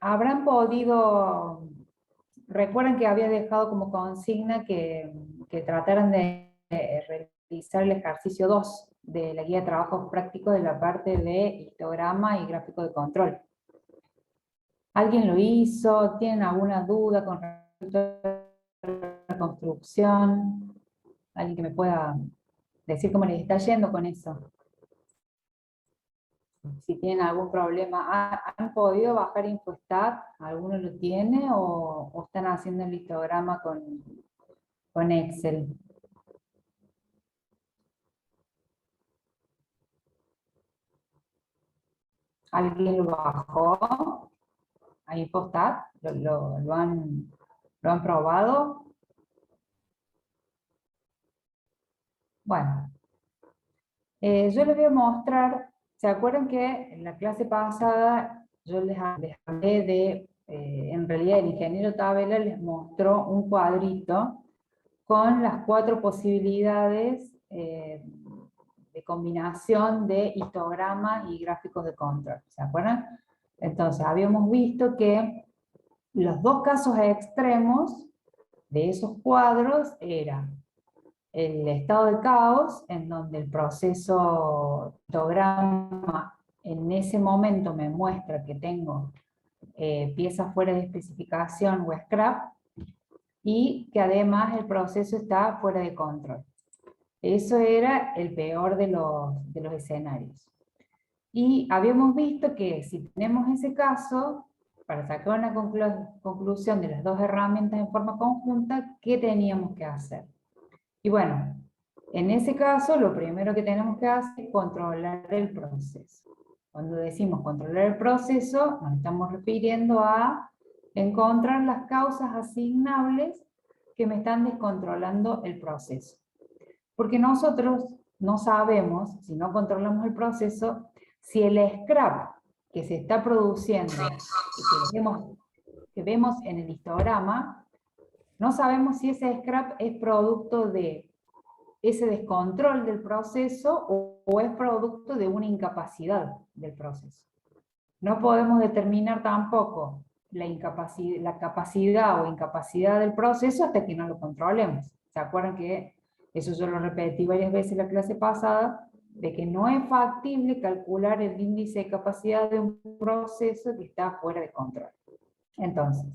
habrán podido, recuerden que había dejado como consigna que trataran de realizar el ejercicio 2 de la guía de trabajos prácticos de la parte de histograma y gráfico de control. ¿Alguien lo hizo? ¿Tienen alguna duda con respecto a la construcción? ¿Alguien que me pueda decir cómo les está yendo con eso? Si tienen algún problema, ¿han podido bajar InfoStat? ¿Alguno lo tiene o están haciendo el histograma con Excel? ¿Alguien lo bajó a InfoStat? ¿Lo han probado? Bueno, yo les voy a mostrar. ¿Se acuerdan que en la clase pasada yo les hablé de, en realidad el ingeniero Tabela les mostró un cuadrito con las 4 posibilidades de combinación de histograma y gráficos de control? ¿Se acuerdan? Entonces habíamos visto que los 2 casos extremos de esos cuadros eran el estado de caos, en donde el proceso histograma en ese momento me muestra que tengo piezas fuera de especificación o scrap, y que además el proceso está fuera de control. Eso era el peor de los escenarios. Y habíamos visto que si tenemos ese caso, para sacar una conclusión de las 2 herramientas en forma conjunta, ¿qué teníamos que hacer? Y bueno, en ese caso, lo primero que tenemos que hacer es controlar el proceso. Cuando decimos controlar el proceso, nos estamos refiriendo a encontrar las causas asignables que me están descontrolando el proceso. Porque nosotros no sabemos, si no controlamos el proceso, si el scrap que se está produciendo, que vemos en el histograma, no sabemos si ese scrap es producto de ese descontrol del proceso o es producto de una incapacidad del proceso. No podemos determinar tampoco la capacidad o incapacidad del proceso hasta que no lo controlemos. ¿Se acuerdan que eso yo lo repetí varias veces en la clase pasada? De que no es factible calcular el índice de capacidad de un proceso que está fuera de control. Entonces,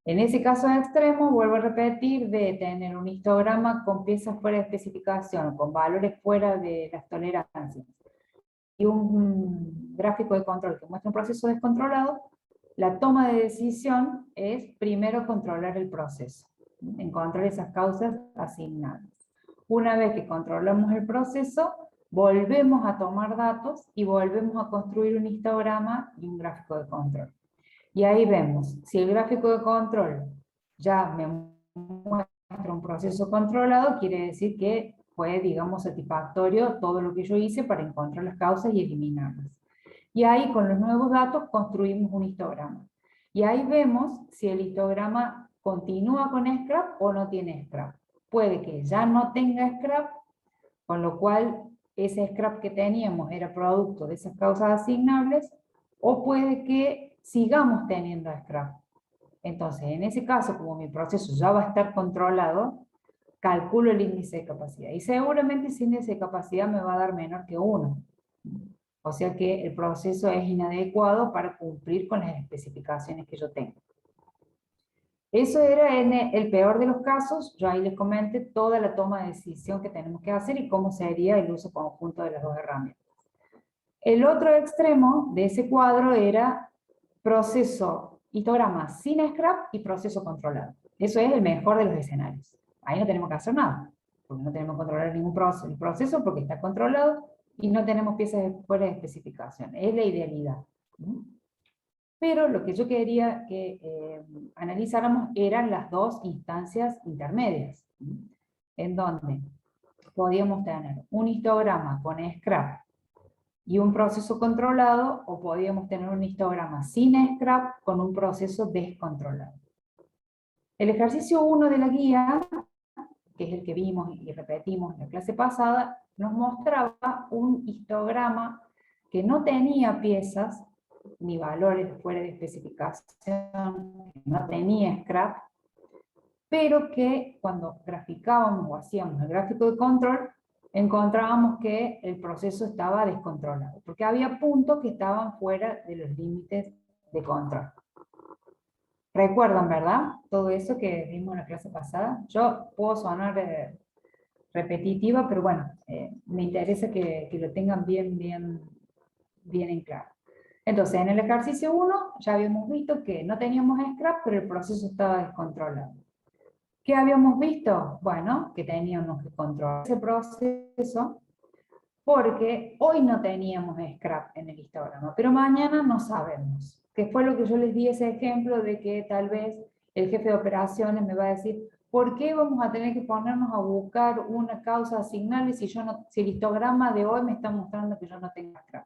en ese caso extremo, vuelvo a repetir, de tener un histograma con piezas fuera de especificación, con valores fuera de las tolerancias, y un gráfico de control que muestra un proceso descontrolado, la toma de decisión es primero controlar el proceso, encontrar esas causas asignadas. Una vez que controlamos el proceso, volvemos a tomar datos y volvemos a construir un histograma y un gráfico de control. Y ahí vemos, si el gráfico de control ya me muestra un proceso controlado, quiere decir que fue, digamos, satisfactorio todo lo que yo hice para encontrar las causas y eliminarlas. Y ahí, con los nuevos datos, construimos un histograma. Y ahí vemos si el histograma continúa con scrap o no tiene scrap. Puede que ya no tenga scrap, con lo cual ese scrap que teníamos era producto de esas causas asignables, o puede que sigamos teniendo scrap. Entonces, en ese caso, como mi proceso ya va a estar controlado, calculo el índice de capacidad. Y seguramente ese índice de capacidad me va a dar menor que 1. O sea que el proceso es inadecuado para cumplir con las especificaciones que yo tengo. Eso era en el peor de los casos. Yo ahí les comenté toda la toma de decisión que tenemos que hacer y cómo sería el uso conjunto de las 2 herramientas. El otro extremo de ese cuadro era proceso histograma sin scrap y proceso controlado. Eso es el mejor de los escenarios. Ahí no tenemos que hacer nada, porque no tenemos que controlar ningún proceso porque está controlado y no tenemos piezas fuera de especificación. Es la idealidad. Pero lo que yo quería que analizáramos eran las 2 instancias intermedias, en donde podíamos tener un histograma con scrap y un proceso controlado, o podíamos tener un histograma sin scrap con un proceso descontrolado. El ejercicio 1 de la guía, que es el que vimos y repetimos en la clase pasada, nos mostraba un histograma que no tenía piezas ni valores fuera de especificación, que no tenía scrap, pero que cuando graficábamos o hacíamos el gráfico de control, encontrábamos que el proceso estaba descontrolado, porque había puntos que estaban fuera de los límites de control. ¿Recuerdan, verdad? Todo eso que vimos en la clase pasada. Yo puedo sonar repetitiva, pero bueno, me interesa que lo tengan bien en claro. Entonces, en el ejercicio 1 ya habíamos visto que no teníamos scrap, pero el proceso estaba descontrolado. ¿Qué habíamos visto? Bueno, que teníamos que controlar ese proceso porque hoy no teníamos scrap en el histograma, pero mañana no sabemos. Que fue lo que yo les di ese ejemplo de que tal vez el jefe de operaciones me va a decir, ¿por qué vamos a tener que ponernos a buscar una causa asignable si el histograma de hoy me está mostrando que yo no tengo scrap?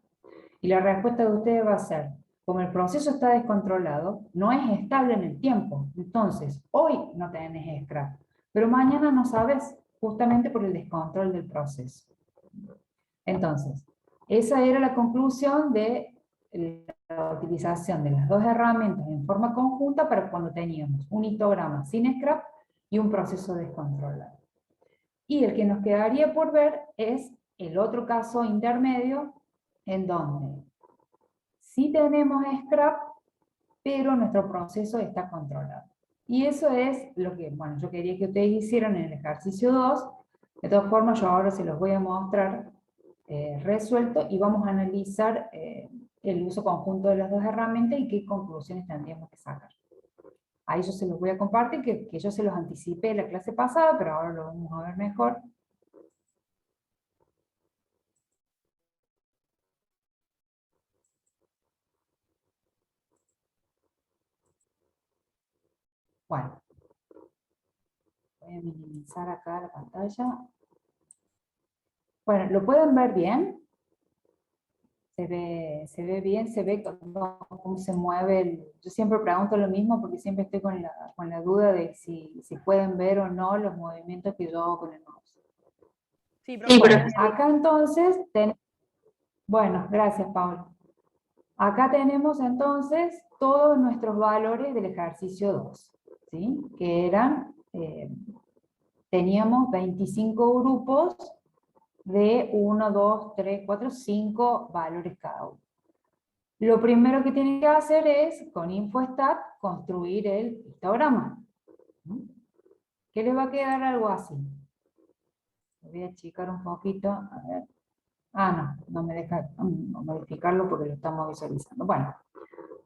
Y la respuesta de ustedes va a ser, como el proceso está descontrolado, no es estable en el tiempo. Entonces, hoy no tenés scrap, pero mañana no sabes, justamente por el descontrol del proceso. Entonces, esa era la conclusión de la utilización de las dos herramientas en forma conjunta para cuando teníamos un histograma sin scrap y un proceso descontrolado. Y el que nos quedaría por ver es el otro caso intermedio, en donde sí tenemos scrap, pero nuestro proceso está controlado. Y eso es lo que, bueno, yo quería que ustedes hicieran en el ejercicio 2. De todas formas, yo ahora se los voy a mostrar resuelto y vamos a analizar el uso conjunto de las dos herramientas y qué conclusiones tendríamos que sacar. Ahí yo se los voy a compartir, que yo se los anticipé en la clase pasada, pero ahora lo vamos a ver mejor. Bueno, voy a minimizar acá la pantalla. Bueno, ¿lo pueden ver bien? Se ve bien, se ve cómo se mueve. Yo siempre pregunto lo mismo porque siempre estoy con la duda de si pueden ver o no los movimientos que yo hago con el mouse. Sí, Bueno, acá entonces, bueno, gracias Paula. Acá tenemos entonces todos nuestros valores del ejercicio 2, ¿sí? Que eran, teníamos 25 grupos de 1, 2, 3, 4, 5 valores cada uno. Lo primero que tienen que hacer es, con InfoStat, construir el histograma. ¿Qué les va a quedar algo así? Voy a achicar un poquito, a ver. No me deja modificarlo porque lo estamos visualizando. Bueno,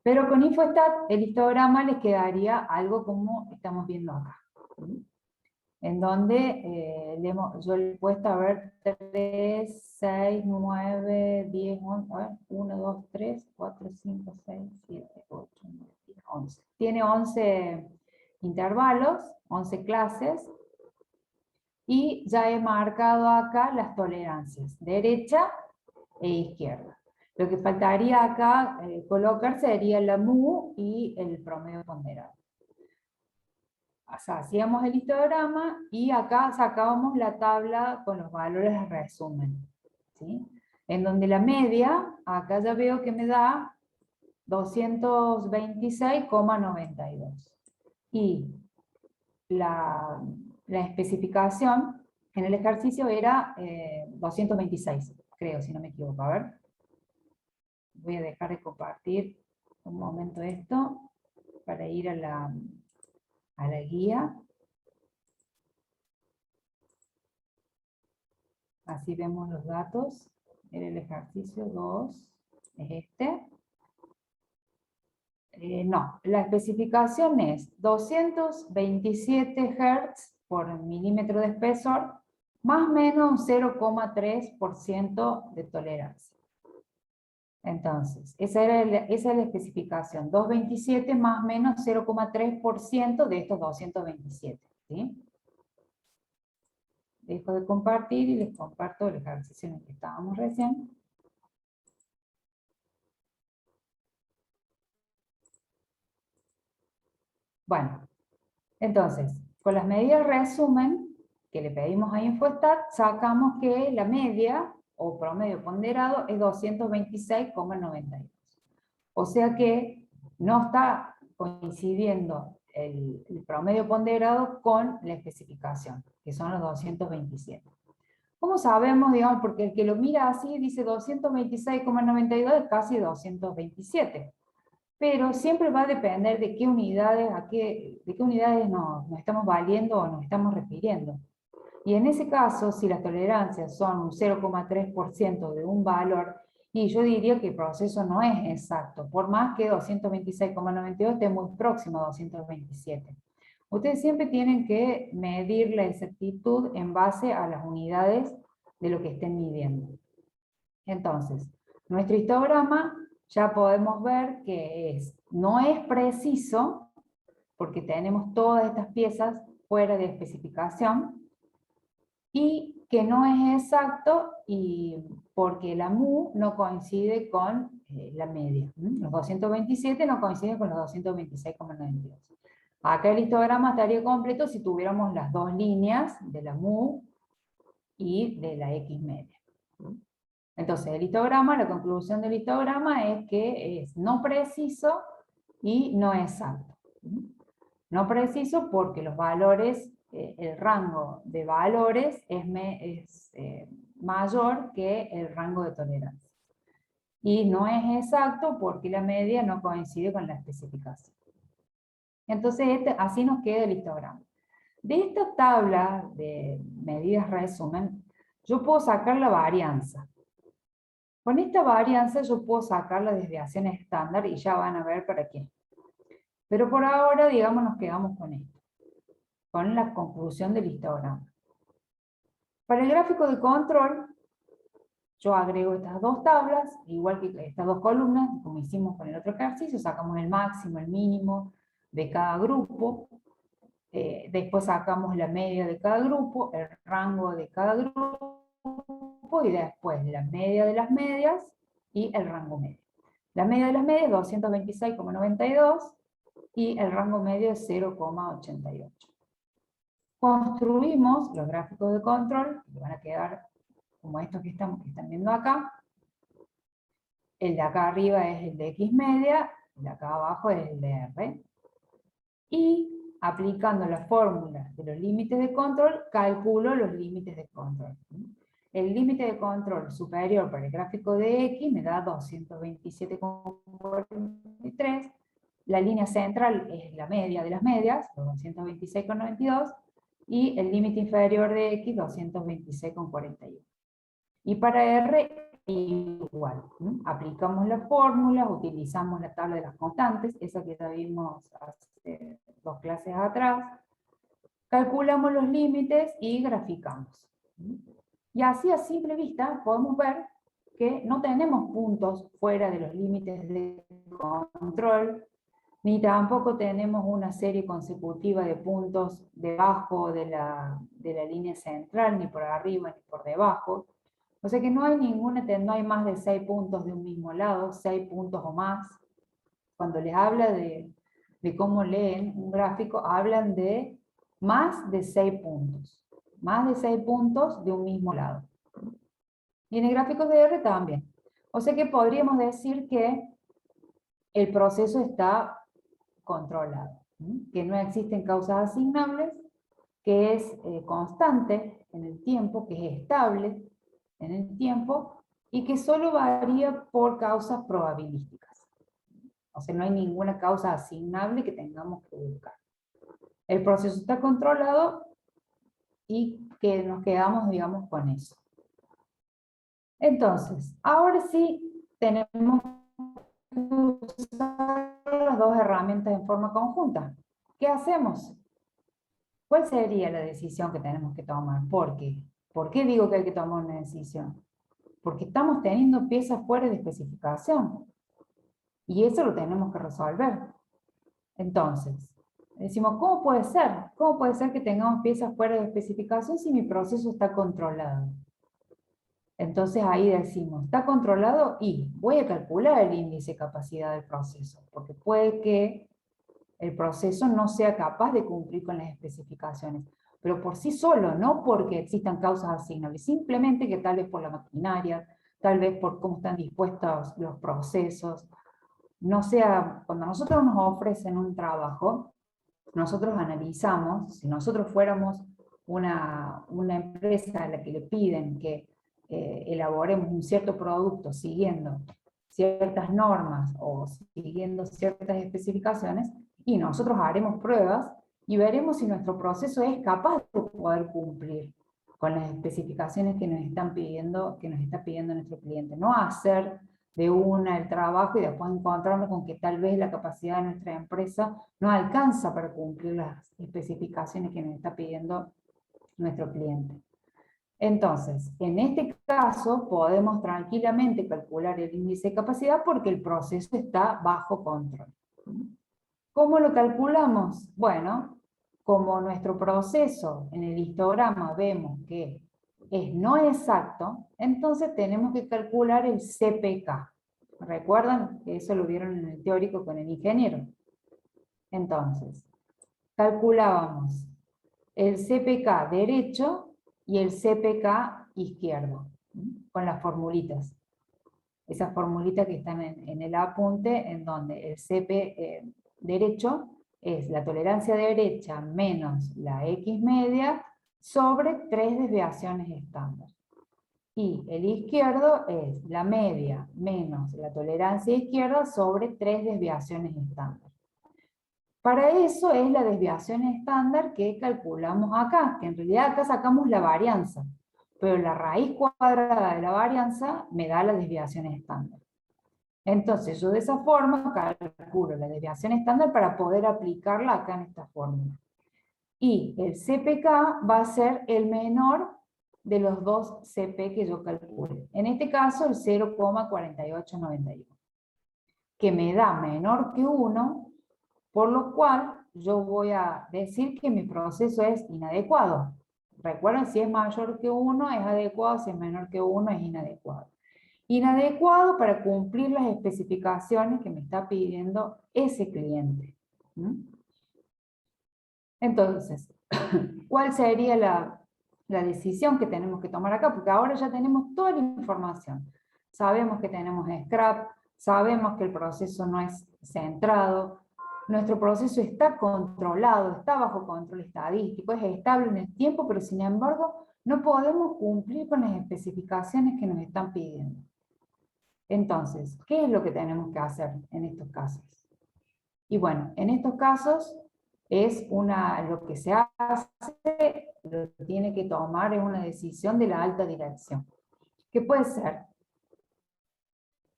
pero con InfoStat el histograma les quedaría algo como estamos viendo acá. En donde yo le he puesto a ver 3, 6, 9, 10, 11, a ver, 1, 2, 3, 4, 5, 6, 7, 8, 9, 10, 11. Tiene 11 intervalos, 11 clases, y ya he marcado acá las tolerancias, derecha e izquierda. Lo que faltaría acá colocar sería la mu y el promedio ponderado. O sea, hacíamos el histograma y acá sacábamos la tabla con los valores de resumen, ¿sí? En donde la media, acá ya veo que me da 226,92. Y la especificación en el ejercicio era 226, creo, si no me equivoco. A ver. Voy a dejar de compartir un momento esto para ir a la guía. Así vemos los datos. Era el ejercicio 2, es este. No, la especificación es 227 Hz por milímetro de espesor, más o menos 0,3% de tolerancia. Entonces, esa es la especificación, 227 más o menos 0,3% de estos 227. ¿Sí? Dejo de compartir y les comparto el ejercicio en el que estábamos recién. Bueno, entonces, con las medidas resumen que le pedimos a InfoStat, sacamos que la media, o promedio ponderado, es 226,92. O sea que no está coincidiendo el promedio ponderado con la especificación, que son los 227. ¿Cómo sabemos, digamos? Porque el que lo mira así dice 226,92 es casi 227. Pero siempre va a depender de qué unidades, de qué unidades nos estamos valiendo o nos estamos refiriendo. Y en ese caso, si las tolerancias son un 0,3% de un valor, y yo diría que el proceso no es exacto, por más que 226,92 esté muy próximo a 227. Ustedes siempre tienen que medir la exactitud en base a las unidades de lo que estén midiendo. Entonces, nuestro histograma ya podemos ver que no es preciso, porque tenemos todas estas piezas fuera de especificación, y que no es exacto y porque la mu no coincide con la media. Los 227 no coinciden con los 226,92. Acá el histograma estaría completo si tuviéramos las dos líneas de la mu y de la x media. Entonces el histograma, la conclusión del histograma es que es no preciso y no exacto. No preciso porque los valores, el rango de valores es mayor que el rango de tolerancia. Y no es exacto porque la media no coincide con la especificación. Entonces así nos queda el histograma. De esta tabla de medidas resumen, yo puedo sacar la varianza. Con esta varianza yo puedo sacar la desviación estándar y ya van a ver para qué. Pero por ahora, digamos, nos quedamos con esto, con la conclusión del histograma. Para el gráfico de control, yo agrego estas dos tablas, igual que estas dos columnas, como hicimos con el otro ejercicio, sacamos el máximo, el mínimo de cada grupo, después sacamos la media de cada grupo, el rango de cada grupo, y después la media de las medias y el rango medio. La media de las medias es 226,92 y el rango medio es 0,88. Construimos los gráficos de control, que van a quedar como estos que están viendo acá. El de acá arriba es el de X media, el de acá abajo es el de R. Y aplicando la fórmula de los límites de control, calculo los límites de control. El límite de control superior para el gráfico de X me da 227,43. La línea central es la media de las medias, 226,92. Y el límite inferior de X, 226,41. Y para R, igual. Aplicamos las fórmulas, utilizamos la tabla de las constantes, esa que ya vimos hace 2 clases atrás. Calculamos los límites y graficamos. Y así a simple vista podemos ver que no tenemos puntos fuera de los límites de control, ni tampoco tenemos una serie consecutiva de puntos debajo de la línea central, ni por arriba ni por debajo. O sea que no hay no hay más de 6 puntos de un mismo lado, 6 puntos o más. Cuando les habla de cómo leen un gráfico, hablan de más de 6 puntos. Más de 6 puntos de un mismo lado. Y en el gráfico de R también. O sea que podríamos decir que el proceso está controlado, que no existen causas asignables, que es constante en el tiempo, que es estable en el tiempo, y que solo varía por causas probabilísticas. O sea, no hay ninguna causa asignable que tengamos que buscar. El proceso está controlado y que nos quedamos, digamos, con eso. Entonces, ahora sí tenemos que usar las dos herramientas en forma conjunta. ¿Qué hacemos? ¿Cuál sería la decisión que tenemos que tomar? ¿Por qué? ¿Por qué digo que hay que tomar una decisión? Porque estamos teniendo piezas fuera de especificación. Y eso lo tenemos que resolver. Entonces, decimos, ¿cómo puede ser? ¿Cómo puede ser que tengamos piezas fuera de especificación si mi proceso está controlado? Entonces ahí decimos, está controlado y voy a calcular el índice de capacidad del proceso, porque puede que el proceso no sea capaz de cumplir con las especificaciones, pero por sí solo, no porque existan causas asignables, simplemente que tal vez por la maquinaria, tal vez por cómo están dispuestos los procesos, no sea, cuando nosotros nos ofrecen un trabajo, nosotros analizamos, si nosotros fuéramos una empresa a la que le piden que elaboremos un cierto producto siguiendo ciertas normas o siguiendo ciertas especificaciones, y nosotros haremos pruebas y veremos si nuestro proceso es capaz de poder cumplir con las especificaciones que nos están pidiendo, que nos está pidiendo nuestro cliente. No hacer de una el trabajo y después encontrarnos con que tal vez la capacidad de nuestra empresa no alcanza para cumplir las especificaciones que nos está pidiendo nuestro cliente. Entonces, en este caso podemos tranquilamente calcular el índice de capacidad porque el proceso está bajo control. ¿Cómo lo calculamos? Bueno, como nuestro proceso en el histograma vemos que es no exacto, entonces tenemos que calcular el CPK. ¿Recuerdan? Eso lo vieron en el teórico con el ingeniero. Entonces, calculábamos el CPK derecho y el CPK izquierdo, con las formulitas. Esas formulitas que están en el apunte, en donde el CP derecho es la tolerancia derecha menos la X media sobre 3 desviaciones estándar. Y el izquierdo es la media menos la tolerancia izquierda sobre 3 desviaciones estándar. Para eso es la desviación estándar que calculamos acá, que en realidad acá sacamos la varianza, pero la raíz cuadrada de la varianza me da la desviación estándar. Entonces yo de esa forma calculo la desviación estándar para poder aplicarla acá en esta fórmula. Y el CPK va a ser el menor de los dos CP que yo calcule. En este caso el 0,4891, que me da menor que 1, por lo cual yo voy a decir que mi proceso es inadecuado. Recuerden, si es mayor que 1 es adecuado, si es menor que 1 es inadecuado. Inadecuado para cumplir las especificaciones que me está pidiendo ese cliente. Entonces, ¿cuál sería la decisión que tenemos que tomar acá? Porque ahora ya tenemos toda la información. Sabemos que tenemos scrap, sabemos que el proceso no es centrado, nuestro proceso está controlado, está bajo control estadístico, es estable en el tiempo, pero sin embargo no podemos cumplir con las especificaciones que nos están pidiendo. Entonces, ¿qué es lo que tenemos que hacer en estos casos? Y bueno, en estos casos lo que se hace, lo que tiene que tomar es una decisión de la alta dirección, que puede ser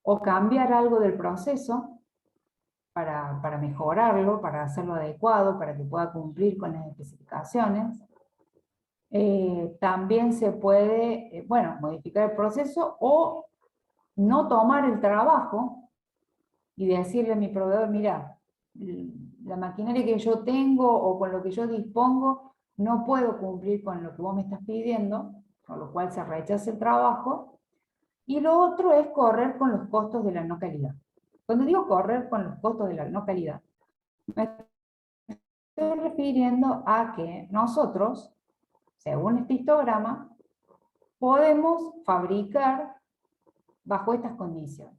o cambiar algo del proceso para mejorarlo, para hacerlo adecuado, para que pueda cumplir con las especificaciones. También se puede, modificar el proceso o no tomar el trabajo y decirle a mi proveedor, mira, la maquinaria que yo tengo o con lo que yo dispongo no puedo cumplir con lo que vos me estás pidiendo, con lo cual se rechaza el trabajo. Y lo otro es correr con los costos de la no calidad. Cuando digo correr con los costos de la no calidad, me estoy refiriendo a que nosotros, según este histograma, podemos fabricar bajo estas condiciones.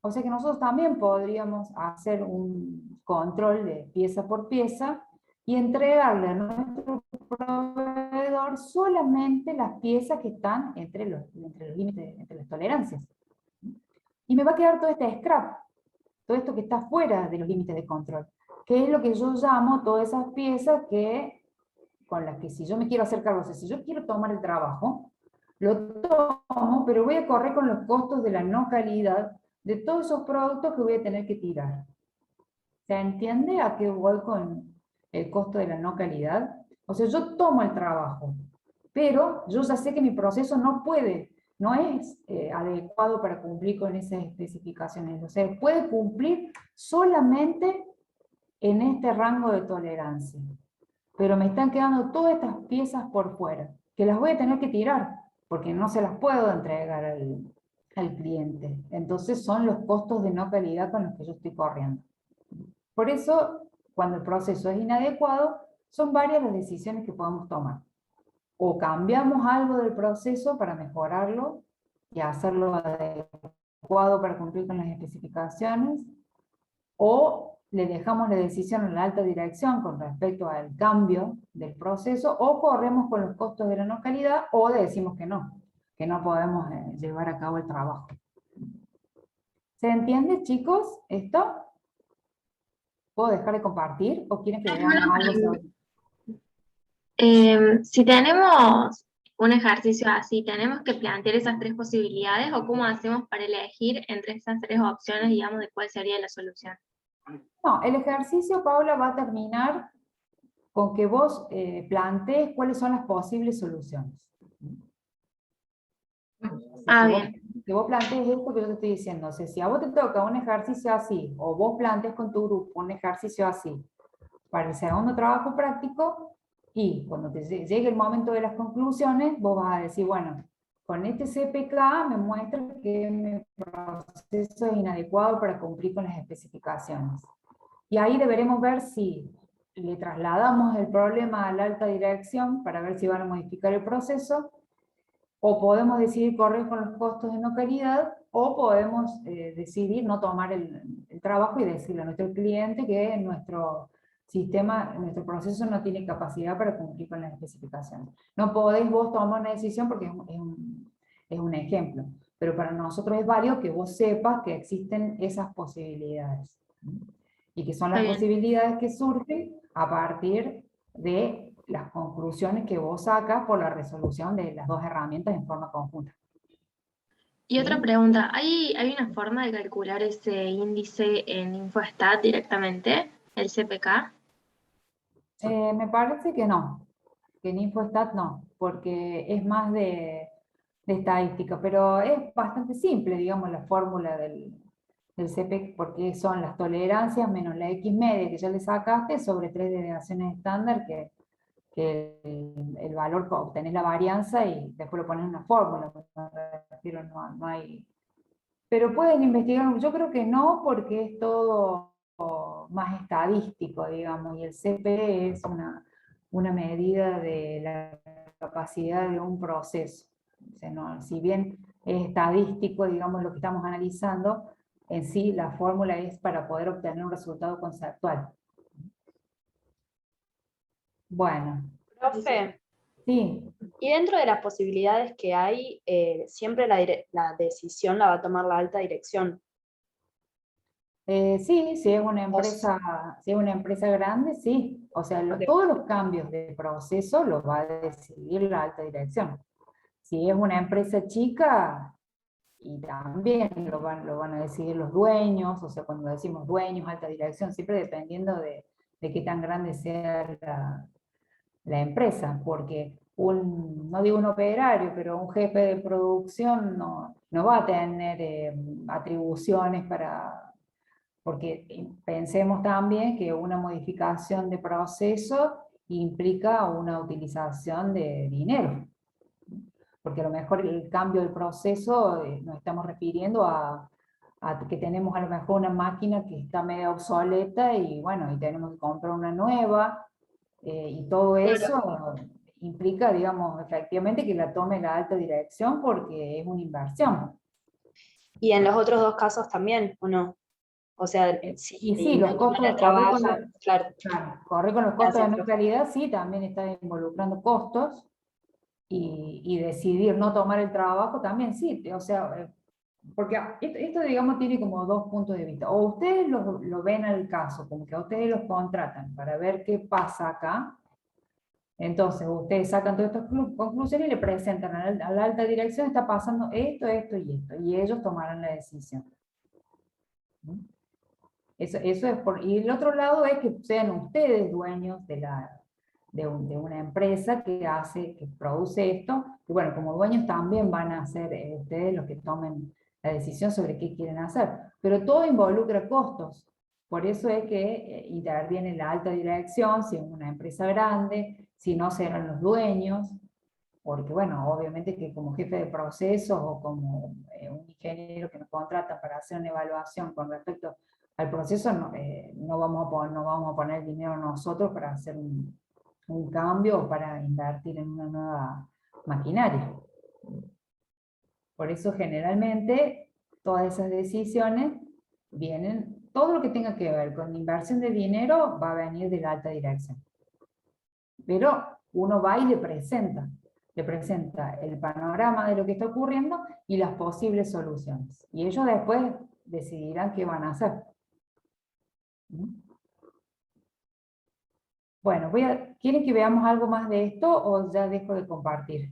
O sea que nosotros también podríamos hacer un control de pieza por pieza y entregarle a nuestro proveedor solamente las piezas que están entre los límites, entre las tolerancias. Y me va a quedar todo este scrap, todo esto que está fuera de los límites de control, que es lo que yo llamo todas esas piezas con las que si yo me quiero hacer cargo, o sea, si yo quiero tomar el trabajo, lo tomo, pero voy a correr con los costos de la no calidad de todos esos productos que voy a tener que tirar. ¿Se entiende a qué voy con el costo de la no calidad? O sea, yo tomo el trabajo, pero yo ya sé que mi proceso no es adecuado para cumplir con esas especificaciones. O sea, puede cumplir solamente en este rango de tolerancia. Pero me están quedando todas estas piezas por fuera, que las voy a tener que tirar, porque no se las puedo entregar al cliente. Entonces son los costos de no calidad con los que yo estoy corriendo. Por eso, cuando el proceso es inadecuado, son varias las decisiones que podemos tomar. O cambiamos algo del proceso para mejorarlo y hacerlo adecuado para cumplir con las especificaciones, o le dejamos la decisión a la alta dirección con respecto al cambio del proceso, o corremos con los costos de la no calidad, o decimos que no podemos llevar a cabo el trabajo. ¿Se entiende, chicos, esto? ¿Puedo dejar de compartir o quieren que veamos algo sobre? Si tenemos un ejercicio así, ¿tenemos que plantear esas tres posibilidades o cómo hacemos para elegir entre esas tres opciones, digamos, de cuál sería la solución? No, el ejercicio, Paula, va a terminar con que vos plantees cuáles son las posibles soluciones. Bien. Que vos plantees esto que yo te estoy diciendo. O sea, si a vos te toca un ejercicio así, o vos plantees con tu grupo un ejercicio así, para el segundo trabajo práctico, y cuando te llegue el momento de las conclusiones, vos vas a decir, bueno, con este CPK me muestra que mi proceso es inadecuado para cumplir con las especificaciones. Y ahí deberemos ver si le trasladamos el problema a la alta dirección para ver si van a modificar el proceso, o podemos decidir correr con los costos de no calidad, o podemos decidir no tomar el trabajo y decirle a nuestro cliente que nuestro sistema, nuestro proceso no tiene capacidad para cumplir con las especificaciones. No podéis vos tomar una decisión porque es un ejemplo, pero para nosotros es válido que vos sepas que existen esas posibilidades. Y que son las posibilidades que surgen a partir de las conclusiones que vos sacas por la resolución de las dos herramientas en forma conjunta. Y otra pregunta, ¿hay una forma de calcular ese índice en Infostat directamente, el CPK? Me parece que no, que en Infostat no, porque es más de estadística, pero es bastante simple, digamos, la fórmula del CPK, porque son las tolerancias menos la X media que ya le sacaste sobre 3 deviaciones estándar, que el valor, obtenés la varianza y después lo pones en una fórmula, pero no hay... Pero pueden investigar, yo creo que no, porque es todo más estadístico, digamos, y el CP es una medida de la capacidad de un proceso. O sea, no, si bien es estadístico, digamos, lo que estamos analizando, en sí la fórmula es para poder obtener un resultado conceptual. Bueno. Profe, Sí. y dentro de las posibilidades que hay, siempre la decisión la va a tomar la alta dirección. Sí, si es una empresa grande, sí. O sea, todos los cambios de proceso los va a decidir la alta dirección. Si es una empresa chica, y también lo van a decidir los dueños, o sea, cuando decimos dueños, alta dirección, siempre dependiendo de qué tan grande sea la empresa, porque no digo un operario, pero un jefe de producción no va a tener atribuciones porque pensemos también que una modificación de proceso implica una utilización de dinero, porque a lo mejor el cambio del proceso nos estamos refiriendo a que tenemos a lo mejor una máquina que está medio obsoleta y bueno, y tenemos que comprar una nueva, y todo eso implica, digamos, efectivamente que la tome la alta dirección porque es una inversión. Y en los otros dos casos también, ¿o no? O sea, si y sí, los costos de correr con los costos de no calidad, sí, también está involucrando costos, y decidir no tomar el trabajo también, sí, o sea, porque esto, digamos, tiene como dos puntos de vista. O ustedes lo ven al caso, como que a ustedes los contratan para ver qué pasa acá. Entonces, ustedes sacan todas estas conclusiones y le presentan a la alta dirección, está pasando esto, esto y esto, y ellos tomarán la decisión. Eso es y el otro lado es que sean ustedes dueños de una empresa que produce esto, y bueno, como dueños también van a ser ustedes los que tomen la decisión sobre qué quieren hacer, pero todo involucra costos. Por eso es que interviene la alta dirección, si es una empresa grande, si no serán los dueños, porque bueno, obviamente que como jefe de procesos o como un ingeniero que nos contrata para hacer una evaluación con respecto al proceso, no vamos a poner dinero nosotros para hacer un cambio o para invertir en una nueva maquinaria. Por eso generalmente todas esas decisiones vienen todo lo que tenga que ver con inversión de dinero va a venir de la alta dirección. Pero uno va y le presenta el panorama de lo que está ocurriendo y las posibles soluciones. Y ellos después decidirán qué van a hacer. Bueno, ¿quieren que veamos algo más de esto o ya dejo de compartir?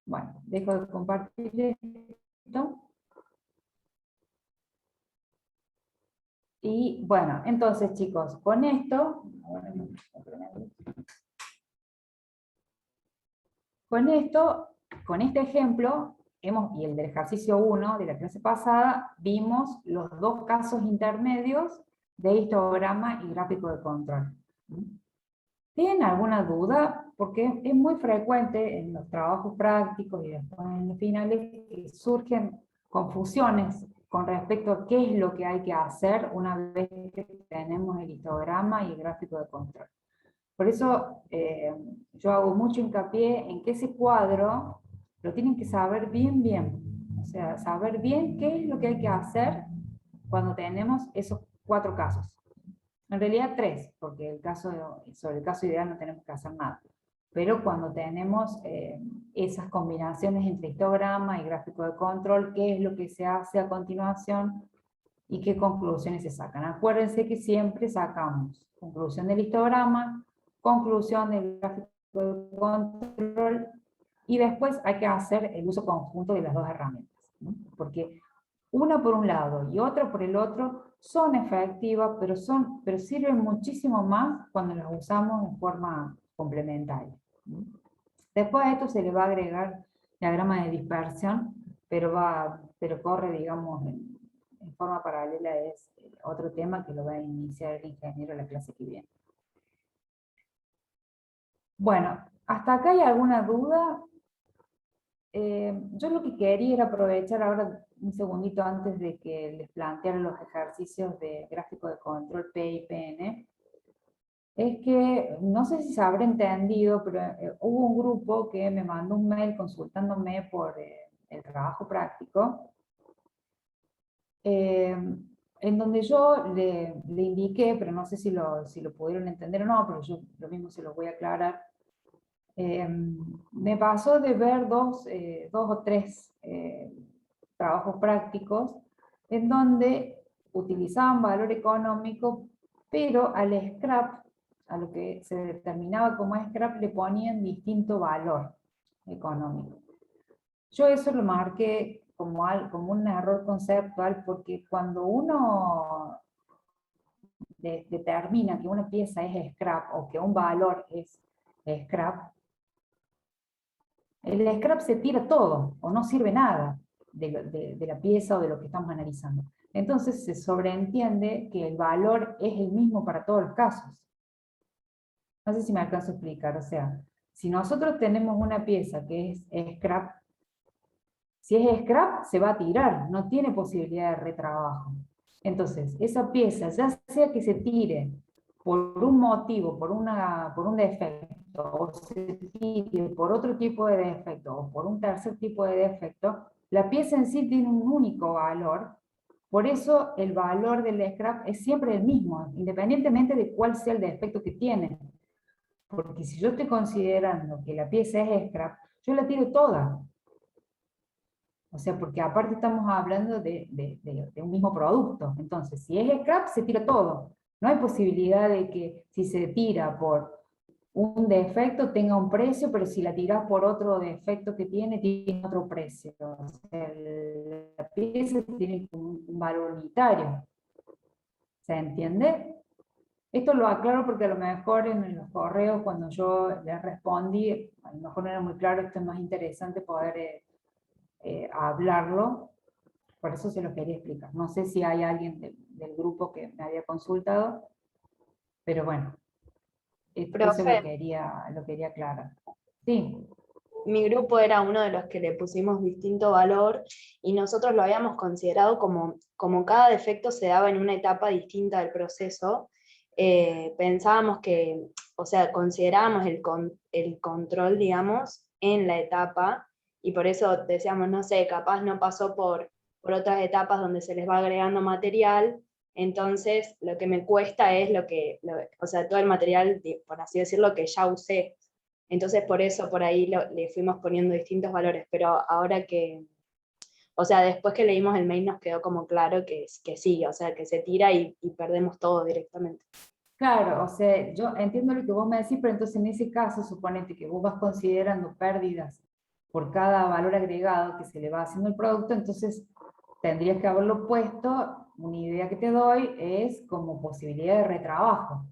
Bueno, dejo de compartir esto. Y bueno, entonces chicos, con esto, con este ejemplo, y el del ejercicio 1 de la clase pasada, vimos los dos casos intermedios de histograma y gráfico de control. ¿Tienen alguna duda? Porque es muy frecuente en los trabajos prácticos y después en los finales que surgen confusiones con respecto a qué es lo que hay que hacer una vez que tenemos el histograma y el gráfico de control. Por eso yo hago mucho hincapié en que ese cuadro lo tienen que saber bien. O sea, saber bien qué es lo que hay que hacer cuando tenemos esos 4 casos. En realidad 3, porque sobre el caso ideal no tenemos que hacer nada. Pero cuando tenemos esas combinaciones entre histograma y gráfico de control, qué es lo que se hace a continuación y qué conclusiones se sacan. Acuérdense que siempre sacamos conclusión del histograma, conclusión del gráfico de control, y después hay que hacer el uso conjunto de las dos herramientas, ¿no? Porque una por un lado y otra por el otro son efectivas, pero sirven muchísimo más cuando las usamos en forma complementaria. Después a esto se le va a agregar diagrama de dispersión, pero corre, digamos, en forma paralela, es otro tema que lo va a iniciar el ingeniero la clase que viene. Bueno, ¿hasta acá hay alguna duda? Yo lo que quería era aprovechar ahora un segundito antes de que les planteara los ejercicios de gráfico de control P y PN. Es que, no sé si se habrá entendido, pero hubo un grupo que me mandó un mail consultándome por el trabajo práctico, en donde yo le indiqué, pero no sé si lo pudieron entender o no, pero yo lo mismo se lo voy a aclarar. Me pasó de ver dos o tres trabajos prácticos en donde utilizaban valor económico, pero al scrap, a lo que se determinaba como scrap, le ponían distinto valor económico. Yo eso lo marqué como un error conceptual, porque cuando uno determina que una pieza es scrap o que un valor es scrap, el scrap se tira todo, o no sirve nada de la pieza o de lo que estamos analizando. Entonces se sobreentiende que el valor es el mismo para todos los casos. No sé si me alcanzo a explicar, o sea, si nosotros tenemos una pieza que es scrap, si es scrap se va a tirar, no tiene posibilidad de retrabajo. Entonces, esa pieza, ya sea que se tire por un motivo, por un defecto, o se tire por otro tipo de defecto, o por un tercer tipo de defecto, la pieza en sí tiene un único valor. Por eso el valor del scrap es siempre el mismo, independientemente de cuál sea el defecto que tiene. Porque si yo estoy considerando que la pieza es scrap, yo la tiro toda. O sea, porque aparte estamos hablando de un mismo producto. Entonces, si es scrap, se tira todo. No hay posibilidad de que si se tira por un defecto tenga un precio, pero si la tiras por otro defecto que tiene otro precio. O sea, la pieza tiene un valor unitario. ¿Se entiende? Esto lo aclaro porque a lo mejor en los correos, cuando yo les respondí, a lo mejor no era muy claro, esto es más interesante poder hablarlo, por eso se lo quería explicar. No sé si hay alguien del grupo que me había consultado, pero bueno, eso lo quería aclarar. Sí. Mi grupo era uno de los que le pusimos distinto valor y nosotros lo habíamos considerado como cada defecto se daba en una etapa distinta del proceso. Pensábamos que, o sea, considerábamos el control, digamos, en la etapa, y por eso decíamos, no sé, capaz no pasó por por otras etapas donde se les va agregando material, entonces lo que me cuesta es o sea, todo el material, por así decirlo, que ya usé. Entonces por eso por ahí le fuimos poniendo distintos valores, pero ahora que, o sea, después que leímos el mail nos quedó como claro que sí, o sea, que se tira y perdemos todo directamente. Claro, o sea, yo entiendo lo que vos me decís, pero entonces en ese caso, suponete que vos vas considerando pérdidas por cada valor agregado que se le va haciendo al producto, entonces tendrías que haberlo puesto, una idea que te doy es como posibilidad de retrabajo.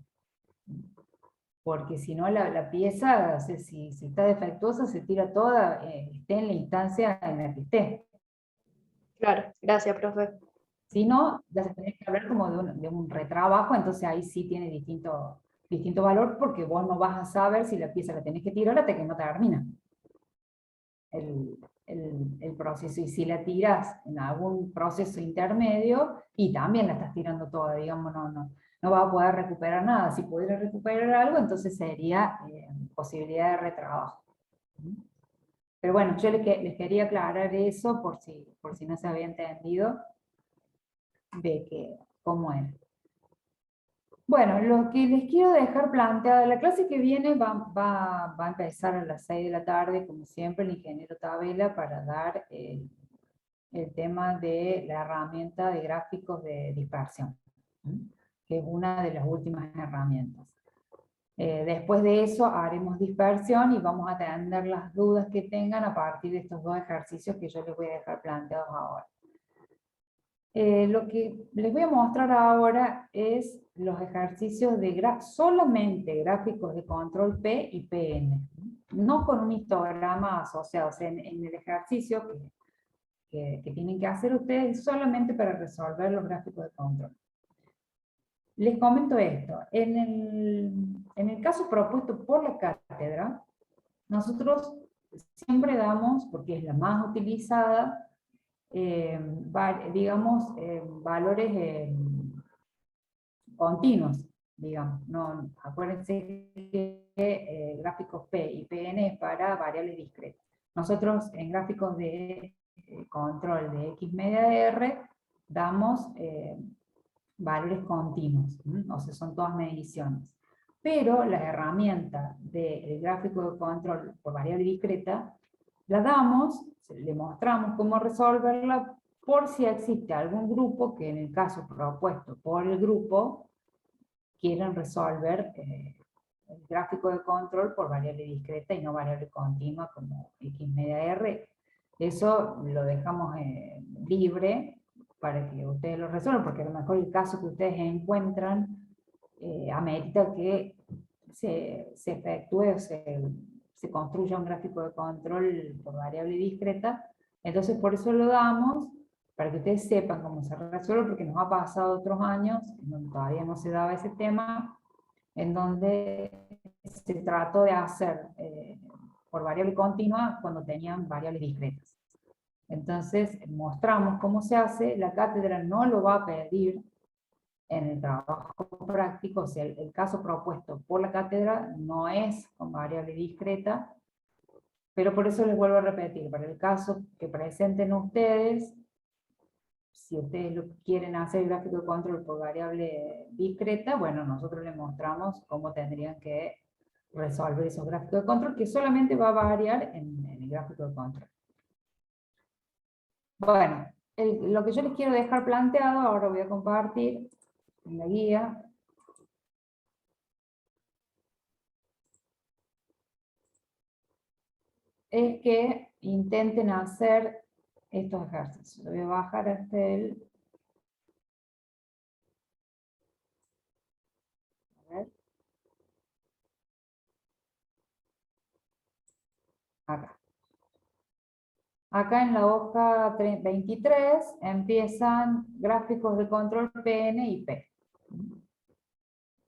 Porque si no, la pieza, o sea, si está defectuosa, se tira toda, esté en la instancia en la que esté. Claro, gracias, profe. Si no, ya se tiene que hablar como de un retrabajo, entonces ahí sí tiene distinto valor, porque vos no vas a saber si la pieza la tenés que tirar hasta que no termina el proceso. Y si la tiras en algún proceso intermedio, y también la estás tirando toda, digamos, no vas a poder recuperar nada. Si pudieras recuperar algo, entonces sería posibilidad de retrabajo. Pero bueno, yo les quería aclarar eso por si no se había entendido de cómo era. Bueno, lo que les quiero dejar planteada, la clase que viene va a empezar a las 6 de la tarde, como siempre, el ingeniero Tabela, para dar el tema de la herramienta de gráficos de dispersión, que es una de las últimas herramientas. Después de eso haremos dispersión y vamos a atender las dudas que tengan a partir de estos dos ejercicios que yo les voy a dejar planteados ahora. Lo que les voy a mostrar ahora es los ejercicios de solamente gráficos de control P y PN, no con un histograma asociado. O sea, en el ejercicio que tienen que hacer ustedes solamente para resolver los gráficos de control. Les comento esto. En el caso propuesto por la cátedra, nosotros siempre damos, porque es la más utilizada, digamos, valores continuos, digamos. No, acuérdense que gráficos P y PN es para variables discretas. Nosotros en gráficos de control de X media R damos valores continuos, o sea, son todas mediciones. Pero la herramienta del gráfico de control por variable discreta la damos, le mostramos cómo resolverla por si existe algún grupo que en el caso propuesto por el grupo quieran resolver el gráfico de control por variable discreta y no variable continua como X media R. Eso lo dejamos libre para que ustedes lo resuelvan, porque a lo mejor el caso que ustedes encuentran amerita que se efectúe o se construya un gráfico de control por variable discreta. Entonces por eso lo damos, para que ustedes sepan cómo se resuelve, porque nos ha pasado otros años, en donde todavía no se daba ese tema, en donde se trató de hacer por variable continua cuando tenían variables discretas. Entonces mostramos cómo se hace, la cátedra no lo va a pedir en el trabajo práctico, o sea, el caso propuesto por la cátedra no es con variable discreta, pero por eso les vuelvo a repetir, para el caso que presenten ustedes, si ustedes lo quieren hacer el gráfico de control por variable discreta, bueno, nosotros les mostramos cómo tendrían que resolver esos gráficos de control, que solamente va a variar en el gráfico de control. Bueno, lo que yo les quiero dejar planteado, ahora voy a compartir en la guía. Es que intenten hacer estos ejercicios. Lo voy a bajar hasta el... A ver. Acá. Acá en la hoja 23 empiezan gráficos de control PN y P.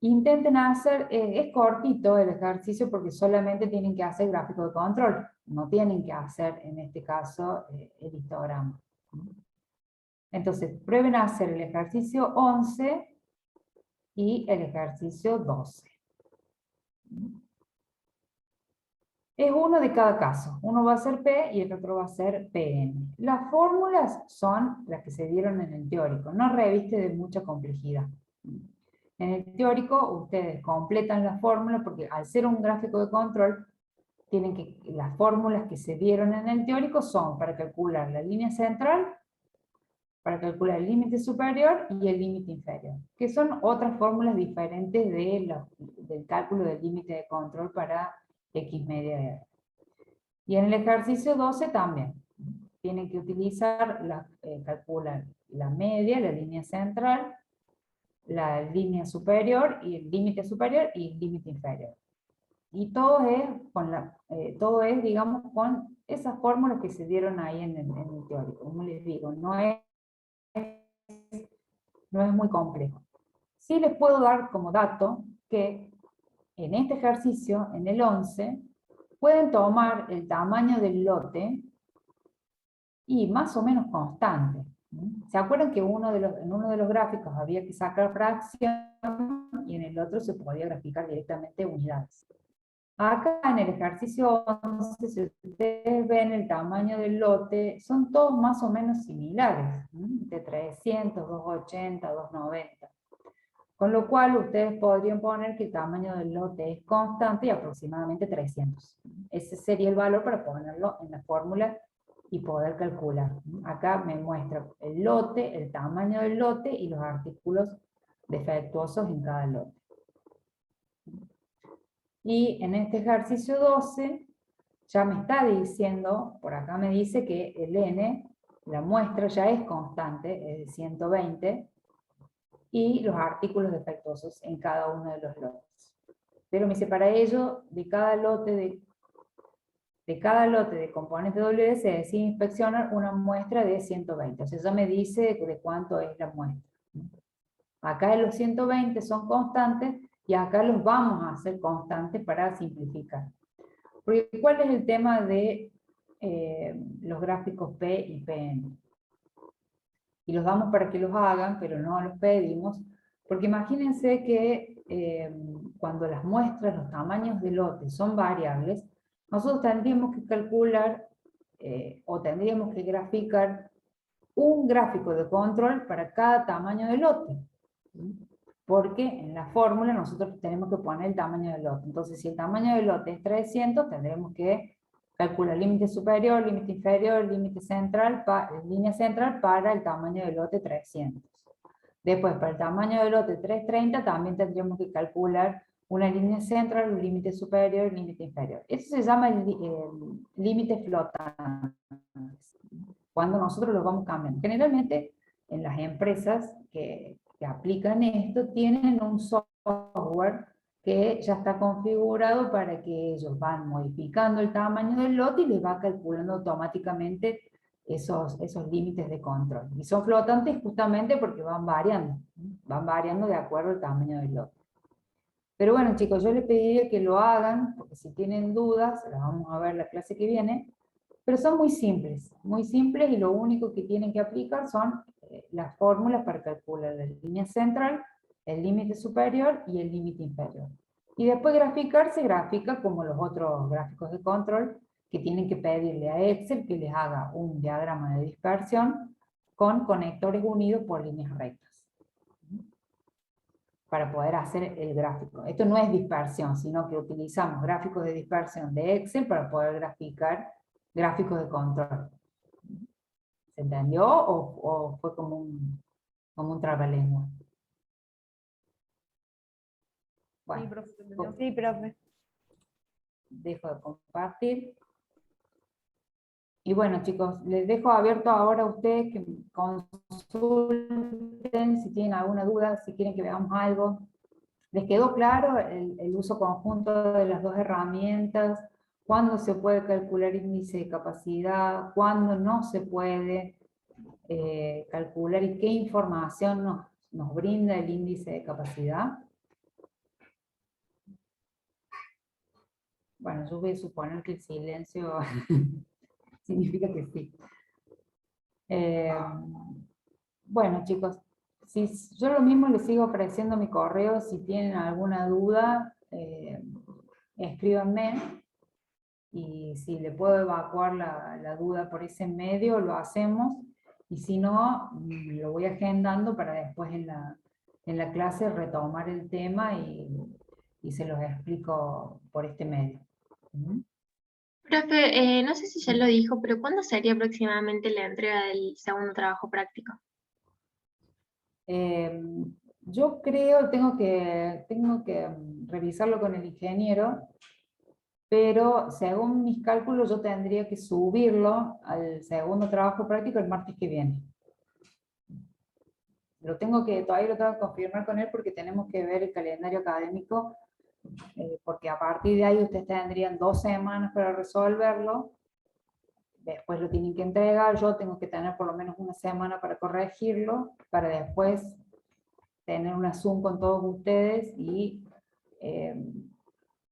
Intenten hacer, es cortito el ejercicio porque solamente tienen que hacer gráfico de control, no tienen que hacer en este caso el histograma. Entonces prueben a hacer el ejercicio 11 y el ejercicio 12. Es uno de cada caso. Uno va a ser P y el otro va a ser PN. Las fórmulas son las que se dieron en el teórico, no reviste de mucha complejidad. En el teórico ustedes completan la fórmula porque al ser un gráfico de control, las fórmulas que se dieron en el teórico son para calcular la línea central, para calcular el límite superior y el límite inferior, que son otras fórmulas diferentes del cálculo del límite de control para X media de R. Y en el ejercicio 12 también. Tienen que utilizar, calcular la media, la línea central, la línea superior y el límite superior y el límite inferior. Y todo es, digamos, con esas fórmulas que se dieron ahí en el teórico. Como les digo, no es muy complejo. Sí les puedo dar como dato que en este ejercicio, en el 11, pueden tomar el tamaño del lote y más o menos constante. ¿Se acuerdan que en uno de los gráficos había que sacar fracción y en el otro se podía graficar directamente unidades? Acá en el ejercicio 11, si ustedes ven el tamaño del lote, son todos más o menos similares, de 300, 280, 290. Con lo cual ustedes podrían poner que el tamaño del lote es constante y aproximadamente 300. Ese sería el valor para ponerlo en la fórmula y poder calcular. Acá me muestra el lote, el tamaño del lote y los artículos defectuosos en cada lote. Y en este ejercicio 12 ya me está diciendo, por acá me dice que el n, la muestra ya es constante, es de 120, y los artículos defectuosos en cada uno de los lotes. Pero me dice, para ello, de cada lote de componente W se decide inspeccionar una muestra de 120. O sea, ya me dice de cuánto es la muestra. Acá los 120 son constantes y acá los vamos a hacer constantes para simplificar. Porque ¿cuál es el tema de los gráficos P y PN? Y los damos para que los hagan, pero no los pedimos, porque imagínense que cuando las muestras, los tamaños de lotes son variables, nosotros tendríamos que calcular o tendríamos que graficar un gráfico de control para cada tamaño de lote. Porque en la fórmula nosotros tenemos que poner el tamaño del lote. Entonces, si el tamaño del lote es 300, tendremos que calcular límite superior, límite inferior, límite central, línea central para el tamaño del lote 300. Después, para el tamaño del lote 330, también tendríamos que calcular una línea central, un límite superior y un límite inferior. Eso se llama el límite flotante, cuando nosotros lo vamos cambiando. Generalmente, en las empresas que aplican esto, tienen un software que ya está configurado para que ellos van modificando el tamaño del lote y les va calculando automáticamente esos límites de control. Y son flotantes justamente porque van variando de acuerdo al tamaño del lote. Pero bueno, chicos, yo les pediría que lo hagan, porque si tienen dudas, las vamos a ver la clase que viene, pero son muy simples y lo único que tienen que aplicar son las fórmulas para calcular la línea central, el límite superior y el límite inferior. Y después graficar se grafica como los otros gráficos de control, que tienen que pedirle a Excel que les haga un diagrama de dispersión con conectores unidos por líneas rectas, para poder hacer el gráfico. Esto no es dispersión, sino que utilizamos gráficos de dispersión de Excel para poder graficar gráficos de control. ¿Se entendió o fue como un trabalengua? Bueno, Sí, profe. Sí, profe. dejo de compartir. Y bueno, chicos, les dejo abierto ahora a ustedes que consulten si tienen alguna duda, si quieren que veamos algo. ¿Les quedó claro el uso conjunto de las dos herramientas? ¿Cuándo se puede calcular índice de capacidad? ¿Cuándo no se puede calcular? ¿Y qué información nos brinda el índice de capacidad? Bueno, yo voy a suponer que el silencio significa que sí. Bueno, chicos, yo lo mismo les sigo ofreciendo mi correo. Si tienen alguna duda, escríbanme. y si le puedo evacuar la duda por ese medio, lo hacemos, y si no, lo voy agendando para después en la clase retomar el tema y se los explico por este medio. ¿Mm? Profe, no sé si ya lo dijo, pero ¿cuándo sería aproximadamente la entrega del segundo trabajo práctico? Yo creo, tengo que revisarlo con el ingeniero, pero según mis cálculos yo tendría que subirlo al segundo trabajo práctico el martes que viene. Todavía lo tengo que confirmar con él porque tenemos que ver el calendario académico, porque a partir de ahí ustedes tendrían 2 semanas para resolverlo, después lo tienen que entregar, yo tengo que tener por lo menos 1 semana para corregirlo, para después tener una Zoom con todos ustedes y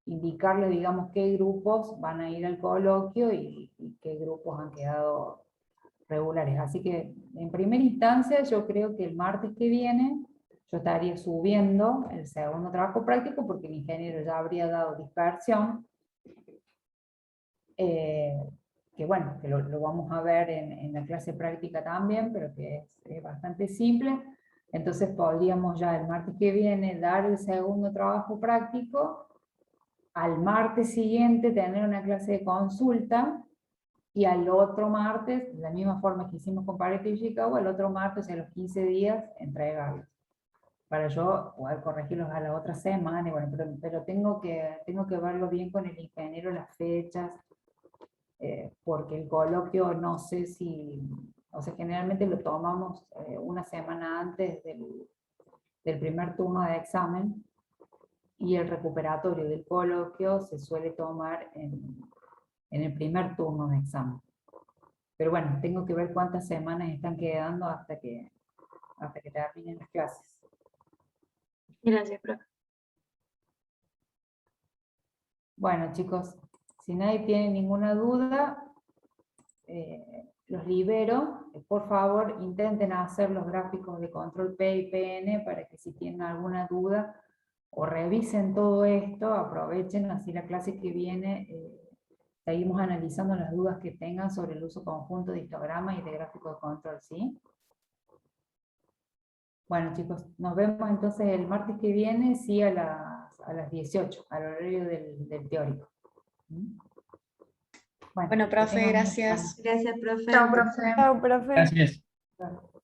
indicarles, digamos, qué grupos van a ir al coloquio y qué grupos han quedado regulares. Así que, en primera instancia, yo creo que el martes que viene yo estaría subiendo el segundo trabajo práctico porque el ingeniero ya habría dado dispersión, que bueno, que lo vamos a ver en la clase práctica también, pero que es bastante simple. Entonces podríamos ya el martes que viene dar el segundo trabajo práctico, al martes siguiente tener una clase de consulta, y al otro martes, de la misma forma que hicimos con Pareto y Chicago, al otro martes, a los 15 días, entregarlos, para yo poder corregirlos a la otra semana. Y bueno, pero tengo que verlo bien con el ingeniero, las fechas, porque el coloquio no sé si, o sea, generalmente lo tomamos 1 semana antes del primer turno de examen, y el recuperatorio del coloquio se suele tomar en el primer turno de examen. Pero bueno, tengo que ver cuántas semanas están quedando hasta que terminen las clases. Gracias, profe. Bueno, chicos, si nadie tiene ninguna duda, los libero. Por favor, intenten hacer los gráficos de control P y PN para que si tienen alguna duda o revisen todo esto, aprovechen, así la clase que viene seguimos analizando las dudas que tengan sobre el uso conjunto de histogramas y de gráfico de control, ¿sí? Bueno, chicos, nos vemos entonces el martes que viene, sí, a las 18, al horario del teórico. ¿Mm? Bueno, profe, gracias. Gracias, profe. Chao, profe. Chao, profe. Gracias. Bueno.